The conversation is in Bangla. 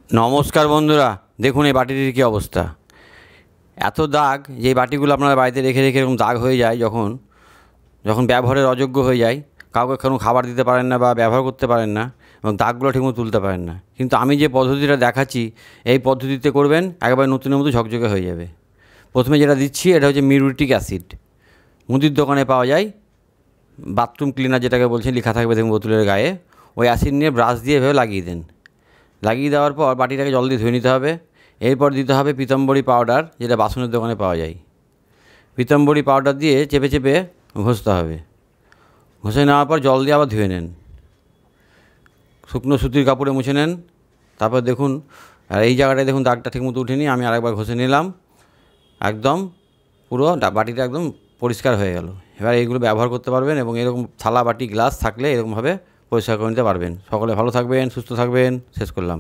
নমস্কার বন্ধুরা, দেখুন এই বাটিটির কী অবস্থা। এত দাগ যে বাটিগুলো আপনারা বাড়িতে রেখে রেখে এরকম দাগ হয়ে যায়, যখন যখন ব্যবহারের অযোগ্য হয়ে যায়, কাউকে কোনো খাবার দিতে পারেন না বা ব্যবহার করতে পারেন না এবং দাগগুলো ঠিকমতো তুলতে পারেন না। কিন্তু আমি যে পদ্ধতিটা দেখাচ্ছি এই পদ্ধতিতে করবেন, একেবারে নতুনের মতো ঝকঝকে হয়ে যাবে। প্রথমে যেটা দিচ্ছি এটা হচ্ছে মিউরিটিক অ্যাসিড। মুদির দোকানে পাওয়া যায়, বাথরুম ক্লিনার যেটাকে বলছেন লেখা থাকবে দেখুন বোতলের গায়ে। ওই অ্যাসিড নিয়ে ব্রাশ দিয়ে এভাবে লাগিয়ে দেন। লাগিয়ে দেওয়ার পর বাটিটাকে জল দিয়ে ধুয়ে নিতে হবে। এরপর দিতে হবে পীতাম্বরী পাউডার, যেটা বাসনের দোকানে পাওয়া যায়। পীতাম্বরী পাউডার দিয়ে চেপে চেপে ঘষতে হবে। ঘষে নেওয়ার পর জল দিয়ে আবার ধুয়ে নেন। শুকনো সুতির কাপড়ে মুছে নেন। তারপর দেখুন, আর এই জায়গাটায় দেখুন দাগটা ঠিকমতো উঠেনি, আমি আরেকবার ঘষে নিলাম। একদম পুরো বাটিটা একদম পরিষ্কার হয়ে গেল। এবার এইগুলো ব্যবহার করতে পারবেন এবং এরকম থালা বাটি গ্লাস থাকলে এরকমভাবে পরিষ্কার করে নিতে পারবেন। সকলে ভালো থাকবেন, সুস্থ থাকবেন। শেষ করলাম।